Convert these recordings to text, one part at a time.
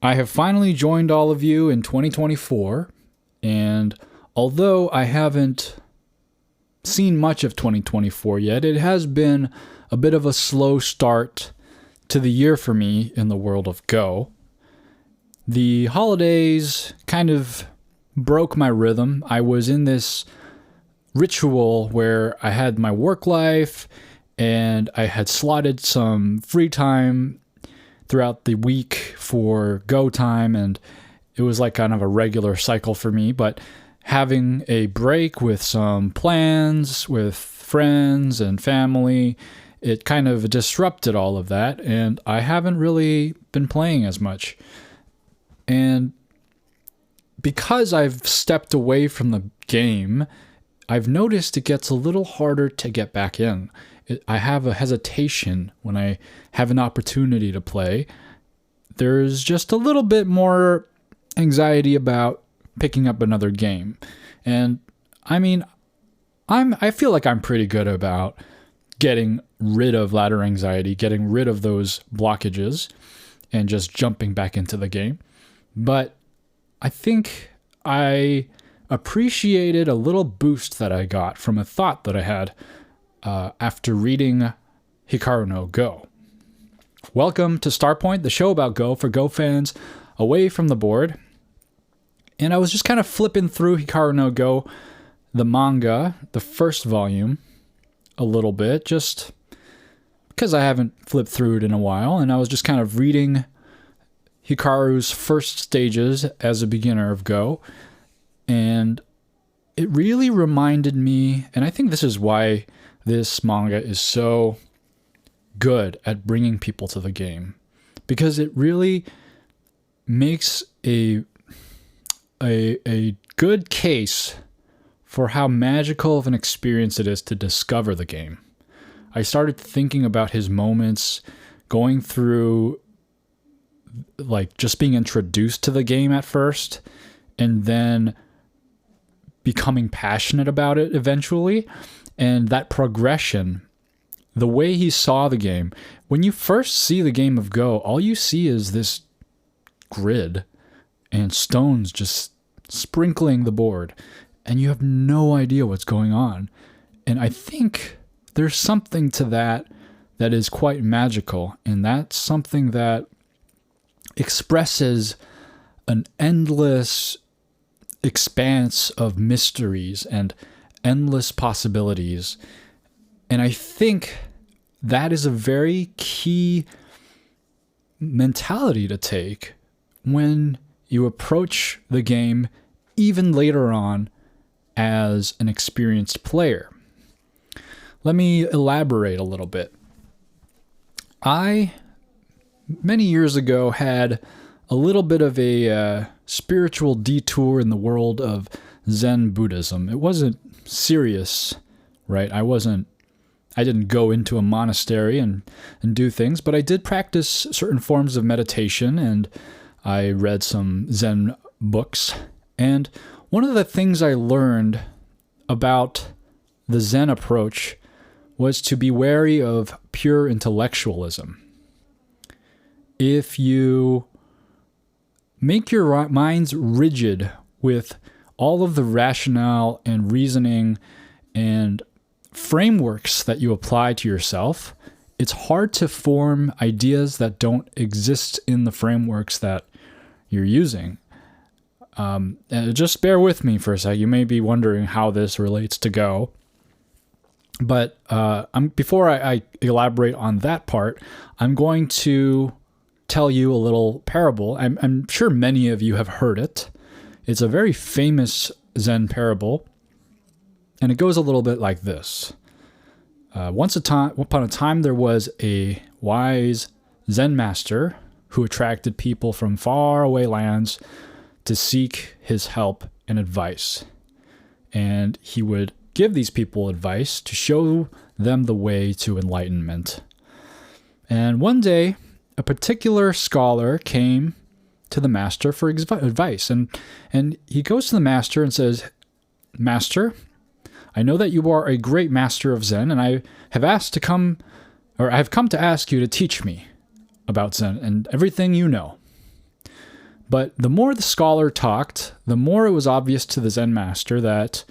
I have finally joined all of you in 2024, and although I haven't seen much of 2024 yet, it has been a bit of a slow start to the year for me in the world of Go. The holidays kind of broke my rhythm. I was in this ritual where I had my work life and I had slotted some free time throughout the week for Go time, and it was like kind of a regular cycle for me. But having a break with some plans with friends and family, it kind of disrupted all of that, and I haven't really been playing as much. And because I've stepped away from the game, I've noticed it gets a little harder to get back in. I have a hesitation when I have an opportunity to play. There's just a little bit more anxiety about picking up another game. And I mean, I feel like I'm pretty good about getting rid of ladder anxiety, getting rid of those blockages, and just jumping back into the game. But I think I appreciated a little boost that I got from a thought that I had after reading Hikaru no Go. Welcome to Starpoint, the show about Go for Go fans away from the board. And I was just kind of flipping through Hikaru no Go, the manga, the first volume, a little bit, just because I haven't flipped through it in a while. And I was just kind of reading Hikaru's first stages as a beginner of Go. And it really reminded me, and I think this is why this manga is so good at bringing people to the game, because it really makes a good case for how magical of an experience it is to discover the game. I started thinking about his moments going through, like, just being introduced to the game at first, and then becoming passionate about it eventually. And that progression, the way he saw the game. When you first see the game of Go, all you see is this grid and stones just sprinkling the board, and you have no idea what's going on. And I think there's something to that is quite magical, and that's something that expresses an endless expanse of mysteries and endless possibilities. And I think that is a very key mentality to take when you approach the game even later on as an experienced player. Let me elaborate a little bit. I, many years ago, had a little bit of a spiritual detour in the world of Zen Buddhism. It wasn't serious, right? I didn't go into a monastery and do things, but I did practice certain forms of meditation, and I read some Zen books. And one of the things I learned about the Zen approach was to be wary of pure intellectualism. If you make your minds rigid with all of the rationale and reasoning and frameworks that you apply to yourself, it's hard to form ideas that don't exist in the frameworks that you're using. Just bear with me for a sec. You may be wondering how this relates to Go. But before I elaborate on that part, I'm going to tell you a little parable. I'm sure many of you have heard it. It's a very famous Zen parable, and it goes a little bit like this. Once upon a time, there was a wise Zen master who attracted people from faraway lands to seek his help and advice. And he would give these people advice to show them the way to enlightenment. And one day, a particular scholar came to the master for advice. And he goes to the master and says, "Master, I know that you are a great master of Zen, and I have come to ask you to teach me about Zen and everything you know." But the more the scholar talked, the more it was obvious to the Zen master that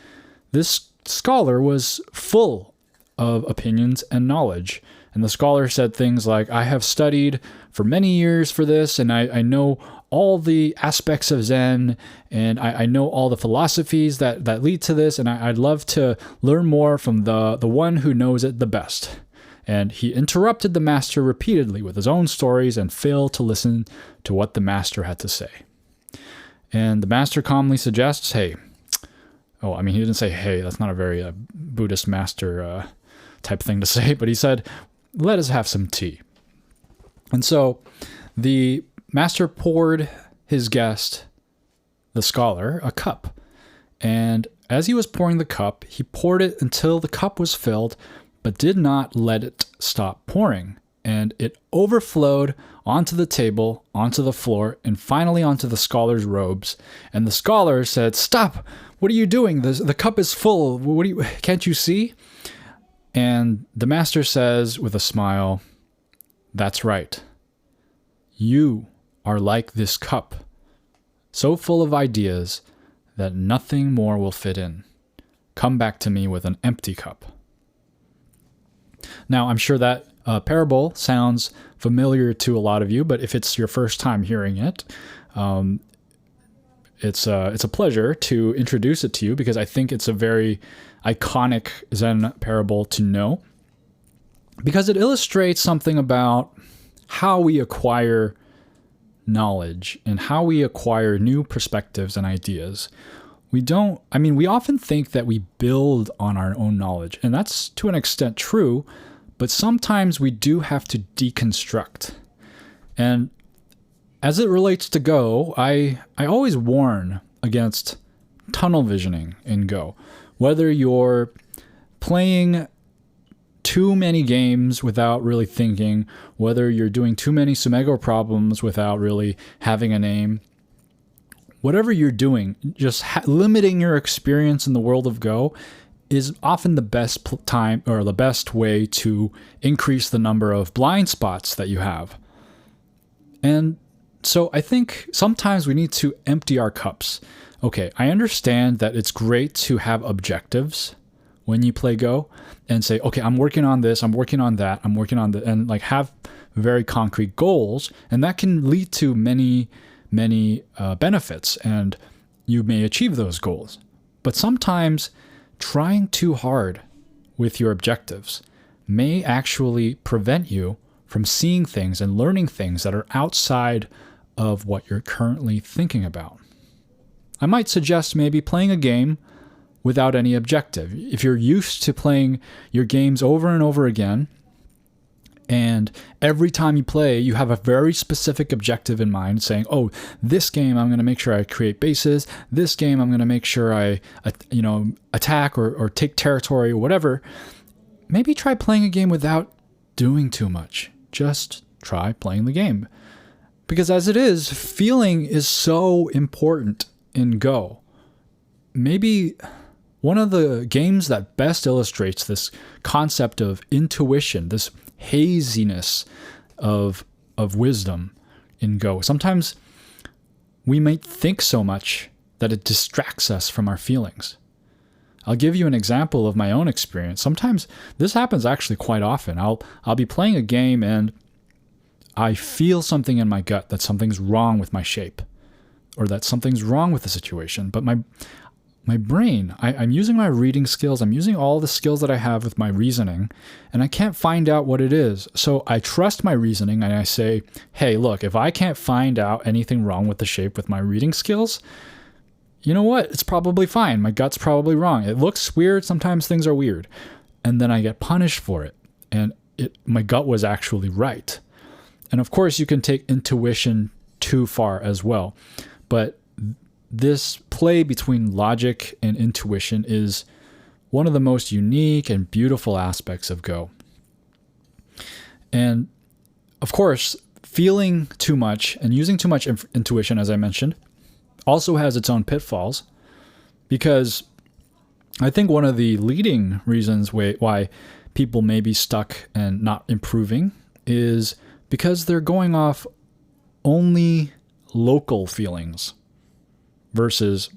this scholar was full of opinions and knowledge. And the scholar said things like, I have studied for many years for this, and I know all the aspects of Zen, and I know all the philosophies that lead to this, and I'd love to learn more from the one who knows it the best. And he interrupted the master repeatedly with his own stories and failed to listen to what the master had to say. And the master calmly suggests, he didn't say, hey, that's not a very Buddhist master type thing to say, but he said, let us have some tea. And so the master poured his guest, the scholar, a cup. And as he was pouring the cup, he poured it until the cup was filled, but did not let it stop pouring. And it overflowed onto the table, onto the floor, and finally onto the scholar's robes. And the scholar said, stop! What are you doing? The cup is full. Can't you see? And the master says with a smile, that's right. You are like this cup, so full of ideas that nothing more will fit in. Come back to me with an empty cup. Now, I'm sure that parable sounds familiar to a lot of you, but if it's your first time hearing it, it's a pleasure to introduce it to you because I think it's a very iconic Zen parable to know because it illustrates something about how we acquire knowledge and how we acquire new perspectives and ideas. We often think that we build on our own knowledge, and that's to an extent true, but sometimes we do have to deconstruct. And as it relates to Go, I always warn against tunnel visioning in Go. Whether you're playing too many games without really thinking, whether you're doing too many Sumego problems without really having an aim, whatever you're doing, just limiting your experience in the world of Go is often the best time or the best way to increase the number of blind spots that you have. And so I think sometimes we need to empty our cups. Okay, I understand that it's great to have objectives when you play Go and say, okay, I'm working on this, I'm working on that, I'm working on and like have very concrete goals. And that can lead to many benefits, and you may achieve those goals. But sometimes trying too hard with your objectives may actually prevent you from seeing things and learning things that are outside of what you're currently thinking about. I might suggest maybe playing a game without any objective. If you're used to playing your games over and over again, and every time you play, you have a very specific objective in mind, saying, oh, this game, I'm going to make sure I create bases. This game, I'm going to make sure I attack or take territory or whatever. Maybe try playing a game without doing too much. Just try playing the game. Because as it is, feeling is so important in Go. Maybe one of the games that best illustrates this concept of intuition, this haziness of wisdom in Go. Sometimes we might think so much that it distracts us from our feelings. I'll give you an example of my own experience. Sometimes this happens actually quite often. I'll be playing a game and I feel something in my gut that something's wrong with my shape or that something's wrong with the situation. But my brain, I'm using my reading skills, I'm using all the skills that I have with my reasoning, and I can't find out what it is. So I trust my reasoning and I say, hey, look, if I can't find out anything wrong with the shape with my reading skills, you know what? It's probably fine. My gut's probably wrong. It looks weird. Sometimes things are weird. And then I get punished for it. And my gut was actually right. And of course, you can take intuition too far as well. But this play between logic and intuition is one of the most unique and beautiful aspects of Go. And of course, feeling too much and using too much intuition, as I mentioned, also has its own pitfalls, because I think one of the leading reasons why people may be stuck and not improving is because they're going off only local feelings versus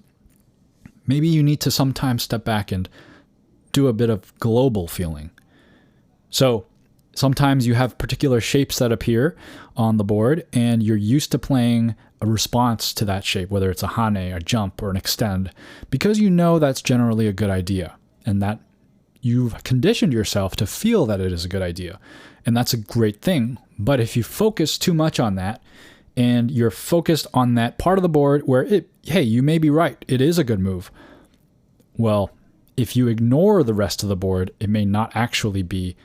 maybe you need to sometimes step back and do a bit of global feeling. So sometimes you have particular shapes that appear on the board and you're used to playing a response to that shape, whether it's a hane, a jump, or an extend, because you know that's generally a good idea and that you've conditioned yourself to feel that it is a good idea. And that's a great thing. But if you focus too much on that and you're focused on that part of the board where hey, you may be right, it is a good move. Well, if you ignore the rest of the board, it may not actually be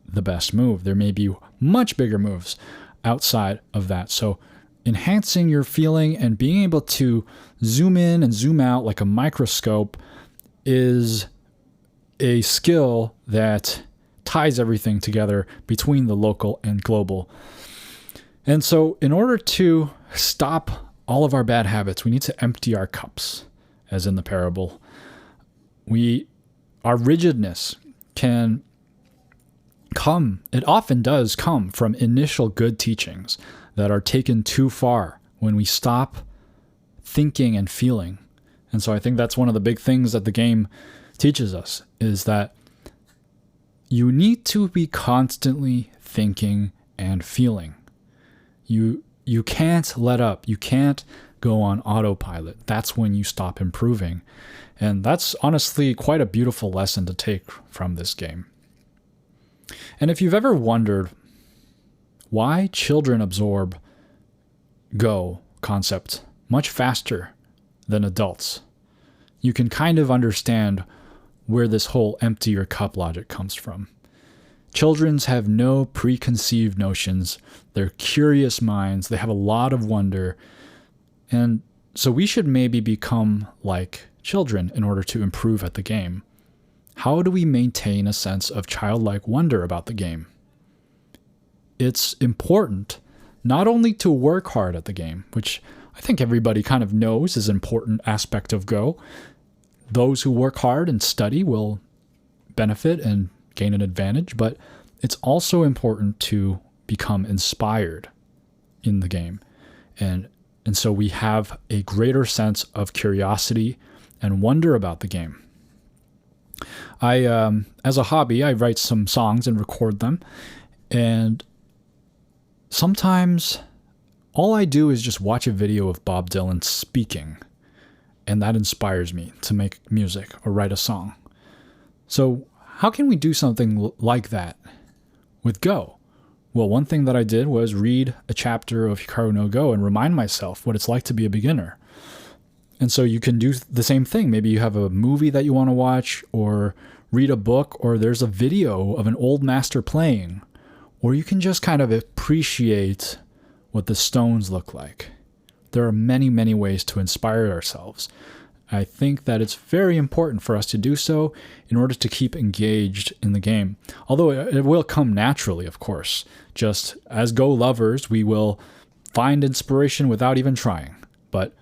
the best move. There may be much bigger moves outside of that. So enhancing your feeling and being able to zoom in and zoom out like a microscope is a skill that ties everything together between the local and global. And so in order to stop all of our bad habits, we need to empty our cups, as in the parable. Our rigidness can come, it often does come from initial good teachings that are taken too far when we stop thinking and feeling. And so I think that's one of the big things that the game teaches us, is that you need to be constantly thinking and feeling. You can't let up. You can't go on autopilot. That's when you stop improving. And that's honestly quite a beautiful lesson to take from this game. And if you've ever wondered why children absorb Go concept much faster than adults, you can kind of understand where this whole empty your cup logic comes from. Children's have no preconceived notions. They're curious minds. They have a lot of wonder. And so we should maybe become like children in order to improve at the game. How do we maintain a sense of childlike wonder about the game? It's important not only to work hard at the game, which I think everybody kind of knows is an important aspect of Go. Those who work hard and study will benefit and gain an advantage, but it's also important to become inspired in the game. And so we have a greater sense of curiosity and wonder about the game. As a hobby, I write some songs and record them. And sometimes all I do is just watch a video of Bob Dylan speaking. And that inspires me to make music or write a song. So how can we do something like that with Go? Well, one thing that I did was read a chapter of Hikaru no Go and remind myself what it's like to be a beginner. And so you can do the same thing. Maybe you have a movie that you want to watch, or read a book, or there's a video of an old master playing, or you can just kind of appreciate what the stones look like. There are many, many ways to inspire ourselves. I think that it's very important for us to do so in order to keep engaged in the game. Although it will come naturally, of course. Just as Go lovers, we will find inspiration without even trying. But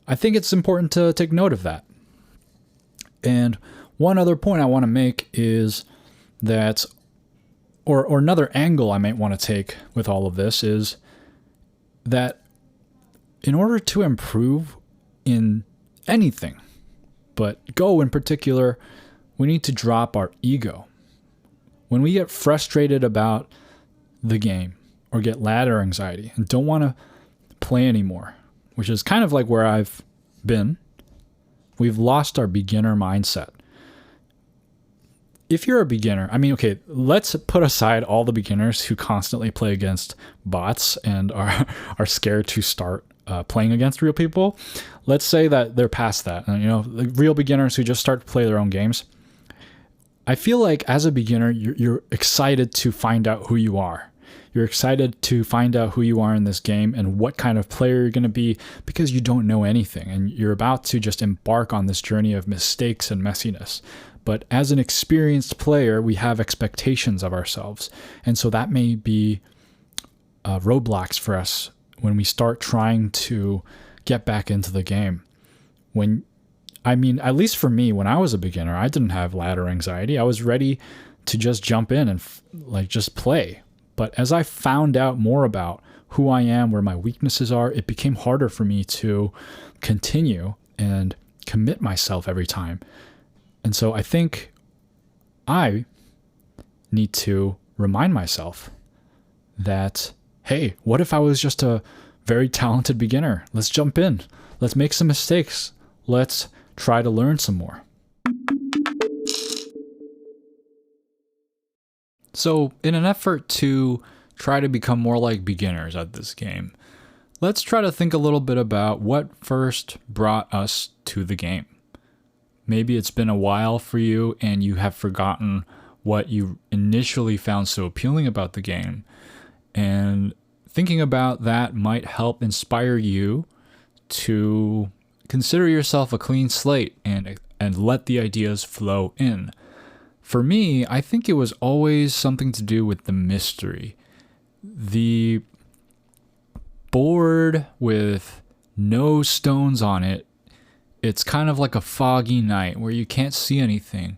I think it's important to take note of that. And one other point I want to make is that, or another angle I might want to take with all of this, is that in order to improve in anything, but Go in particular, we need to drop our ego. When we get frustrated about the game or get ladder anxiety and don't want to play anymore, which is kind of like where I've been, we've lost our beginner mindset. If you're a beginner, okay, let's put aside all the beginners who constantly play against bots and are scared to start playing against real people. Let's say that they're past that. The real beginners who just start to play their own games. I feel like as a beginner, you're excited to find out who you are. You're excited to find out who you are in this game and what kind of player you're going to be, because you don't know anything and you're about to just embark on this journey of mistakes and messiness. But as an experienced player, we have expectations of ourselves. And so that may be roadblocks for us when we start trying to get back into the game. At least for me, when I was a beginner, I didn't have ladder anxiety. I was ready to just jump in and just play. But as I found out more about who I am, where my weaknesses are, it became harder for me to continue and commit myself every time. And so I think I need to remind myself that, hey, what if I was just a very talented beginner? Let's jump in. Let's make some mistakes. Let's try to learn some more. So, in an effort to try to become more like beginners at this game, let's try to think a little bit about what first brought us to the game. Maybe it's been a while for you and you have forgotten what you initially found so appealing about the game. And thinking about that might help inspire you to consider yourself a clean slate and let the ideas flow in. For me, I think it was always something to do with the mystery. The board with no stones on it, it's kind of like a foggy night where you can't see anything.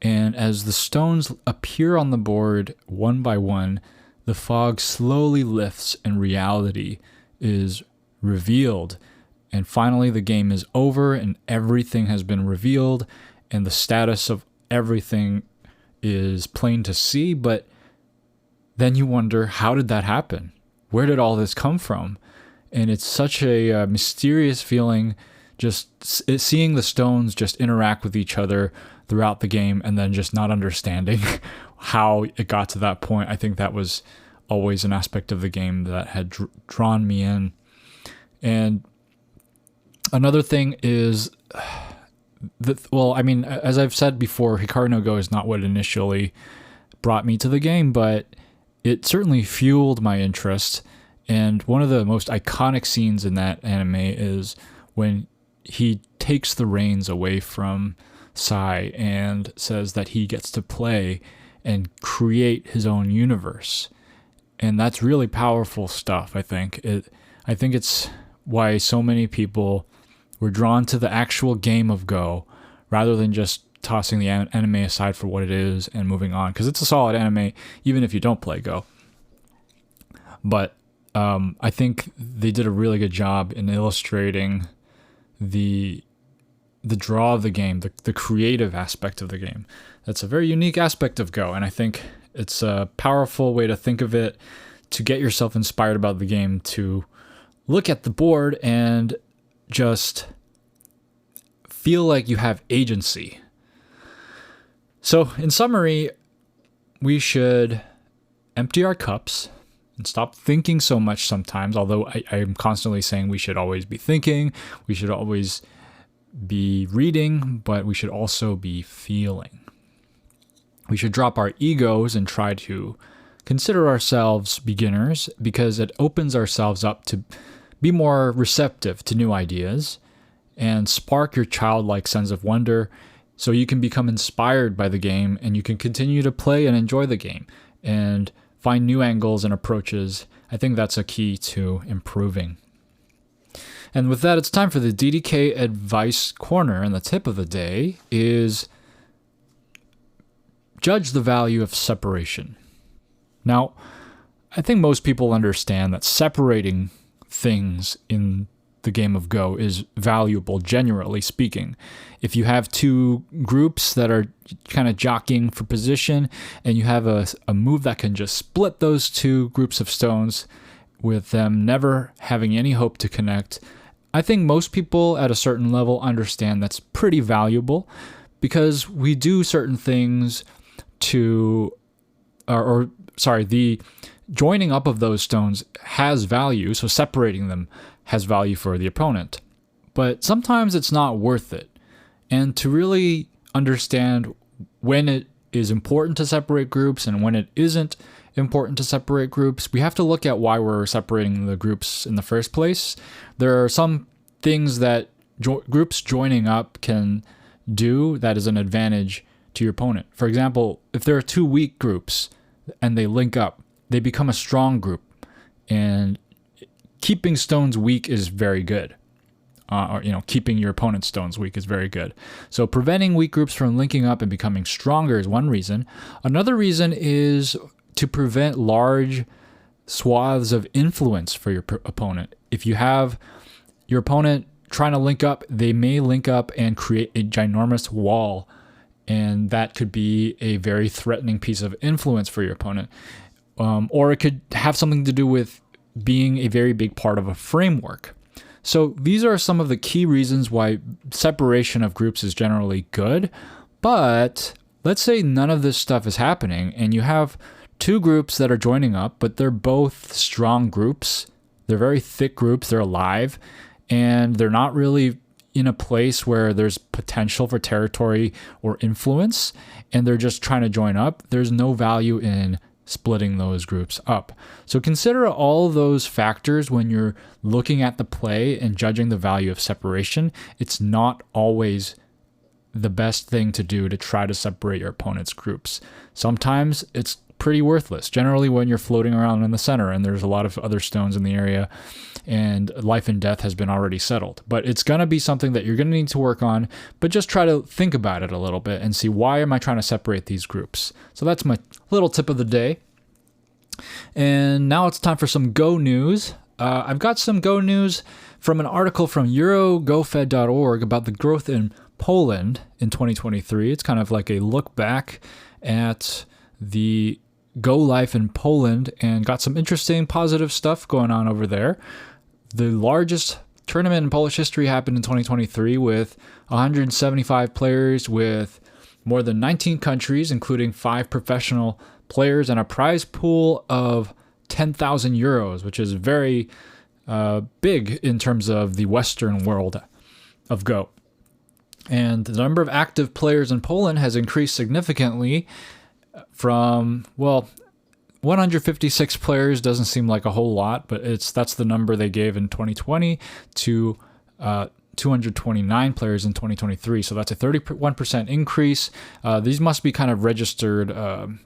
And as the stones appear on the board one by one, the fog slowly lifts and reality is revealed. And finally, the game is over and everything has been revealed and the status of everything is plain to see. But then you wonder, how did that happen? Where did all this come from? And it's such a mysterious feeling, just seeing the stones just interact with each other throughout the game and then just not understanding how it got to that point. I think that was always an aspect of the game that had drawn me in. And another thing is, as I've said before, Hikaru no Go is not what initially brought me to the game, but it certainly fueled my interest. And one of the most iconic scenes in that anime is when he takes the reins away from Sai and says that he gets to play and create his own universe. And that's really powerful stuff, I think. I think it's why so many people were drawn to the actual game of Go rather than just tossing the anime aside for what it is and moving on. Because it's a solid anime, even if you don't play Go. But I think they did a really good job in illustrating the draw of the game, the creative aspect of the game. That's a very unique aspect of Go, and I think it's a powerful way to think of it, to get yourself inspired about the game, to look at the board and just feel like you have agency. So, in summary, we should empty our cups and stop thinking so much sometimes, although I'm constantly saying we should always be thinking, we should always be reading, but we should also be feeling. We should drop our egos and try to consider ourselves beginners, because it opens ourselves up to be more receptive to new ideas and spark your childlike sense of wonder so you can become inspired by the game and you can continue to play and enjoy the game and find new angles and approaches. I think that's a key to improving. And with that, it's time for the DDK Advice Corner, and the tip of the day is judge the value of separation. Now, I think most people understand that separating things in the game of Go is valuable, generally speaking. If you have two groups that are kind of jockeying for position and you have a move that can just split those two groups of stones with them never having any hope to connect, I think most people at a certain level understand that's pretty valuable, because we do certain things to, the joining up of those stones has value, so separating them has value for the opponent. But sometimes it's not worth it. And to really understand when it is important to separate groups and when it isn't important to separate groups, we have to look at why we're separating the groups in the first place. There are some things that groups joining up can do that is an advantage to your opponent. For example, if there are two weak groups and they link up, they become a strong group, and keeping stones weak is very good. Keeping your opponent's stones weak is very good. So preventing weak groups from linking up and becoming stronger is one reason. Another reason is to prevent large swaths of influence for your opponent. If you have your opponent trying to link up, they may link up and create a ginormous wall, and that could be a very threatening piece of influence for your opponent. Or it could have something to do with being a very big part of a framework. So these are some of the key reasons why separation of groups is generally good. But let's say none of this stuff is happening and you have two groups that are joining up, but they're both strong groups. They're very thick groups. They're alive, and they're not really in a place where there's potential for territory or influence, and they're just trying to join up. There's no value in splitting those groups up. So consider all those factors when you're looking at the play and judging the value of separation. It's not always the best thing to do to try to separate your opponent's groups. Sometimes it's pretty worthless. Generally, when you're floating around in the center and there's a lot of other stones in the area and life and death has been already settled. But it's going to be something that you're going to need to work on, but just try to think about it a little bit and see, why am I trying to separate these groups? So that's my little tip of the day. And now it's time for some Go news. I've got some Go news from an article from eurogofed.org about the growth in Poland in 2023. It's kind of like a look back at the Go life in Poland, and got some interesting positive stuff going on over there. The largest tournament in Polish history happened in 2023 with 175 players with more than 19 countries, including 5 professional players, and a prize pool of 10,000 euros, which is very big in terms of the Western world of Go. And the number of active players in Poland has increased significantly from, 156 players doesn't seem like a whole lot, but that's the number they gave in 2020 to 229 players in 2023. So that's a 31% increase. These must be kind of registered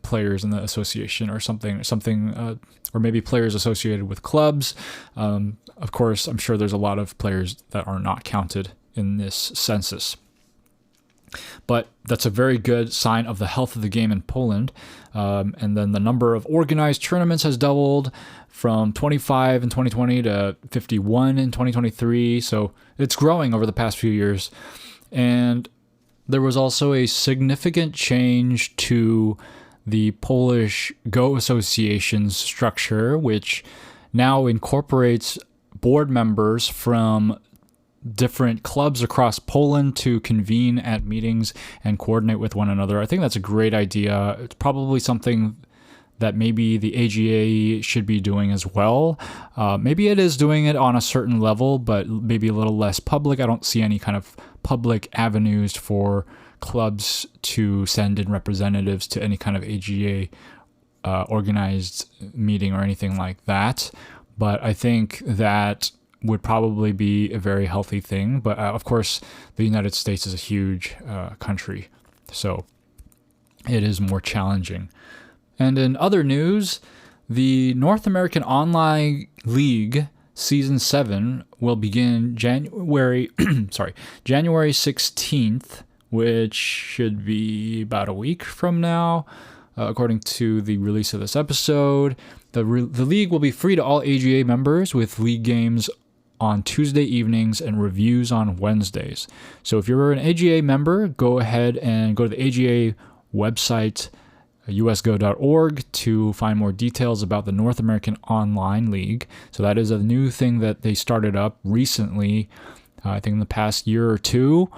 players in the association or something, or maybe players associated with clubs. Of course, I'm sure there's a lot of players that are not counted in this census. But that's a very good sign of the health of the game in Poland. And then the number of organized tournaments has doubled from 25 in 2020 to 51 in 2023. So it's growing over the past few years. And there was also a significant change to the Polish Go Association's structure, which now incorporates board members from different clubs across Poland to convene at meetings and coordinate with one another. I think that's a great idea. It's probably something that maybe the AGA should be doing as well. Maybe it is doing it on a certain level, but maybe a little less public. I don't see any kind of public avenues for clubs to send in representatives to any kind of AGA organized meeting or anything like that. But I think that would probably be a very healthy thing. But of course, the United States is a huge country, so it is more challenging. And in other news, the North American Online League Season 7 will begin January 16th, which should be about a week from now, according to the release of this episode. The league will be free to all AGA members, with league games on Tuesday evenings and reviews on Wednesdays. So if you're an AGA member, go ahead and go to the AGA website, usgo.org, to find more details about the North American Online League. So that is a new thing that they started up recently, I think in the past year or two,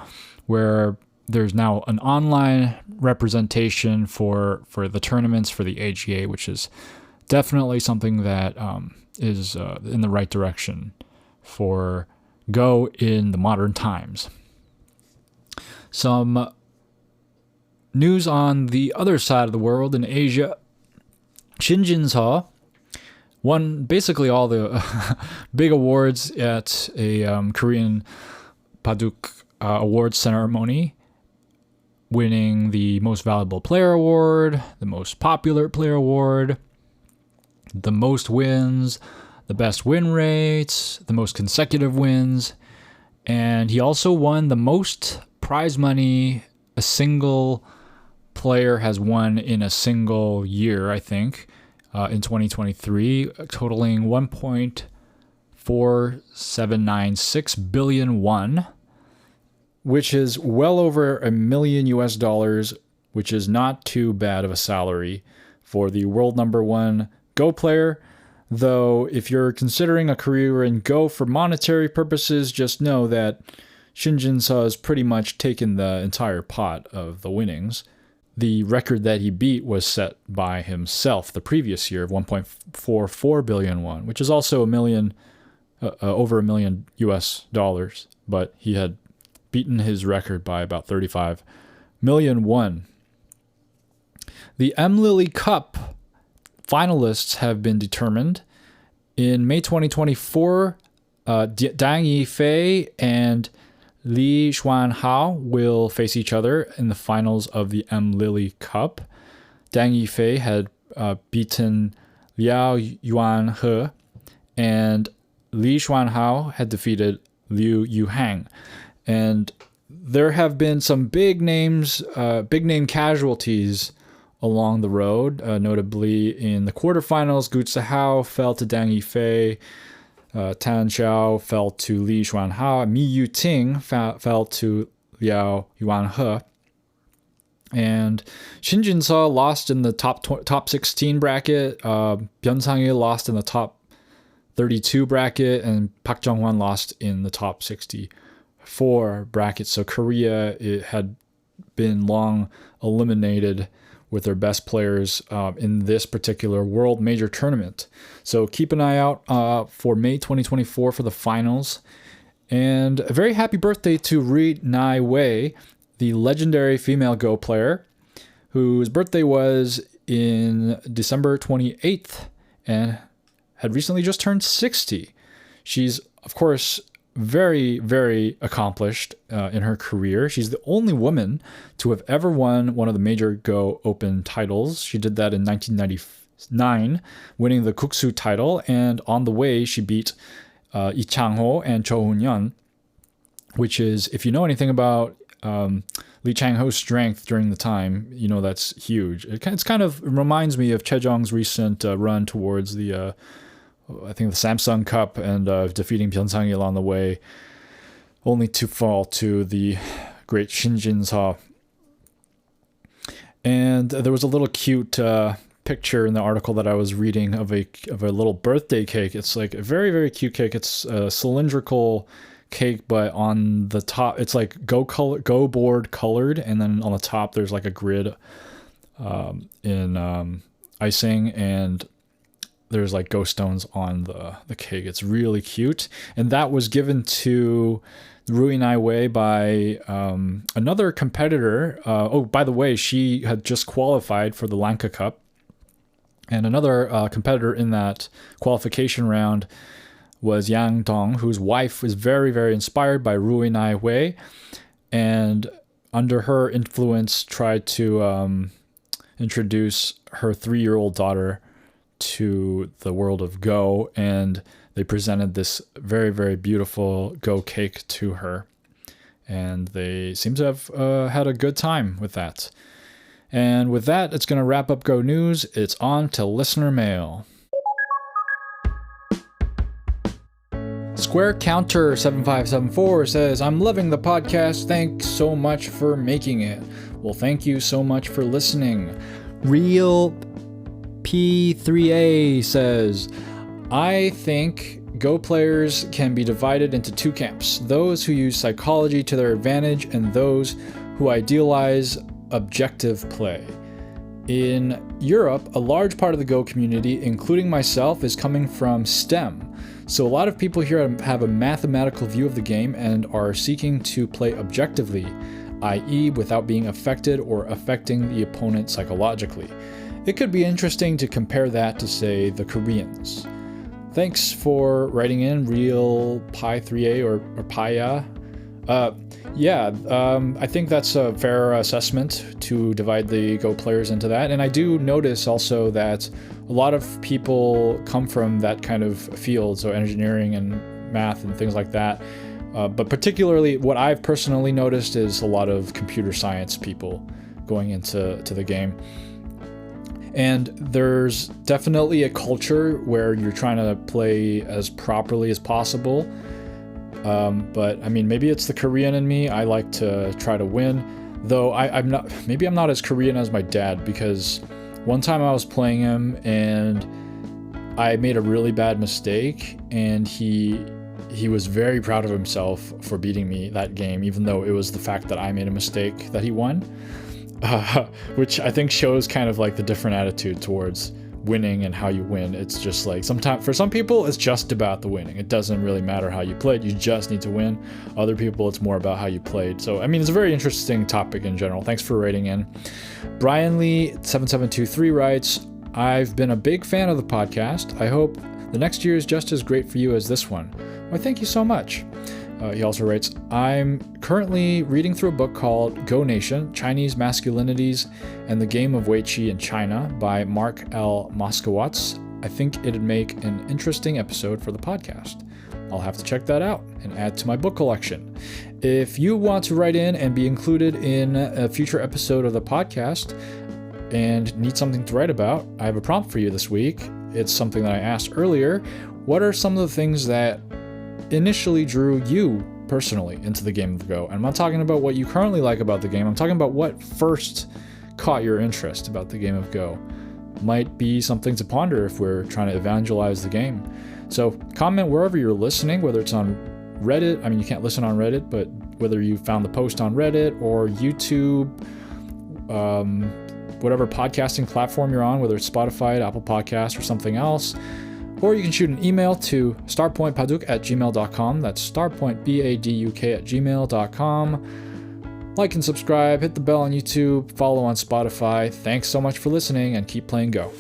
where there's now an online representation for the tournaments for the AGA, which is definitely something that is in the right direction for Go in the modern times. Some news on the other side of the world in Asia. Shinjinseo won basically all the big awards at a Korean Paduk awards ceremony, winning the Most Valuable Player Award, the Most Popular Player Award, the most wins, the best win rates, the most consecutive wins, and he also won the most prize money a single player has won in a single year, I think. in 2023, totaling 1.4796 billion won, which is well over $1 million US, which is not too bad of a salary for the world number one Go player. Though, if you're considering a career in Go for monetary purposes, just know that Shin Jin-seo has pretty much taken the entire pot of the winnings. The record that he beat was set by himself the previous year of 1.44 billion won, which is also over $1 million US, but he had beaten his record by about 35 million won. The M-Lily Cup finalists have been determined. In May 2024, Dang Yifei and Li Xuanhao will face each other in the finals of the M-Lily Cup. Dang Yifei had beaten Liao Yuanhe, and Li Xuanhao had defeated Liu Yuhang. And there have been some big name casualties along the road, notably in the quarterfinals. Gu Zihao fell to Dang Yifei, Tan Xiao fell to Li Xuanhao, Mi Yuting fell to Liao Yuanhe, and Shin Jin-seo lost in the top 16 bracket, Byun Sang-il lost in the top 32 bracket, and Park Jung-hwan lost in the top 64 bracket. So Korea, it had been long eliminated with their best players in this particular World Major Tournament. So keep an eye out for May 2024 for the finals. And a very happy birthday to Ri Nai Wei, the legendary female Go player, whose birthday was in December 28th and had recently just turned 60. She's, of course, very, very accomplished in her career. She's the only woman to have ever won one of the major Go Open titles. She did that in 1999, winning the Kuksu title, and on the way she beat Lee Chang-ho and Cho Hun-yeon, which is, if you know anything about Lee Chang-ho's strength during the time, you know that's huge. It kind of reminds me of Chejong's recent run towards the I think the Samsung Cup, and defeating Byun Sang-il on the way, only to fall to the great Shin Jin-seo. And there was a little cute picture in the article that I was reading of a little birthday cake. It's like a very, very cute cake. It's a cylindrical cake, but on the top it's like Go board colored, and then on the top there's like a grid in icing, and there's like ghost stones on the cake. It's really cute. And that was given to Ri Nai Wei by another competitor. Oh, by the way, she had just qualified for the Lanka Cup. And another competitor in that qualification round was Yang Dong, whose wife was very, very inspired by Ri Nai Wei, and under her influence tried to introduce her 3-year-old daughter to the world of Go, and they presented this very, very beautiful Go cake to her, and they seem to have had a good time with that. And with that, it's going to wrap up Go News. It's on to listener mail. Square Counter 7574 says, I'm loving the podcast. Thanks so much for making it. Well, thank you so much for listening. Real P3A says, I think Go players can be divided into two camps: those who use psychology to their advantage and those who idealize objective play. In Europe, a large part of the Go community, including myself, is coming from STEM. So a lot of people here have a mathematical view of the game and are seeking to play objectively, i.e. without being affected or affecting the opponent psychologically. It could be interesting to compare that to, say, the Koreans. Thanks for writing in, Real Pi3A or Paya. I think that's a fair assessment to divide the Go players into that. And I do notice also that a lot of people come from that kind of field, so engineering and math and things like that. But particularly what I've personally noticed is a lot of computer science people going into the game. And there's definitely a culture where you're trying to play as properly as possible. But I mean, maybe it's the Korean in me. I like to try to win, though I'm not as Korean as my dad, because one time I was playing him and I made a really bad mistake, and he was very proud of himself for beating me that game, even though it was the fact that I made a mistake that he won, which I think shows kind of like the different attitude towards winning and how you win. It's just like sometimes for some people it's just about the winning. It doesn't really matter how you played, you just need to win. Other people it's more about how you played. So I mean, it's a very interesting topic in general. Thanks for writing in. Brian Lee 7723 writes, I've been a big fan of the podcast. I hope the next year is just as great for you as this one. Why, thank you so much. He also writes, I'm currently reading through a book called Go Nation, Chinese Masculinities and the Game of Weiqi in China by Mark L. Moskowitz. I think it'd make an interesting episode for the podcast. I'll have to check that out and add to my book collection. If you want to write in and be included in a future episode of the podcast and need something to write about, I have a prompt for you this week. It's something that I asked earlier. What are some of the things that initially drew you personally into the game of Go? And I'm not talking about what you currently like about the game. I'm talking about what first caught your interest about the game of Go. Might be something to ponder if we're trying to evangelize the game. So comment wherever you're listening, whether it's on Reddit. I mean, you can't listen on Reddit, but whether you found the post on Reddit or YouTube, whatever podcasting platform you're on, whether it's Spotify, Apple Podcasts, or something else. Or you can shoot an email to starpointpaduk@gmail.com. That's starpointpaduk@gmail.com. Like and subscribe, hit the bell on YouTube, follow on Spotify. Thanks so much for listening, and keep playing Go.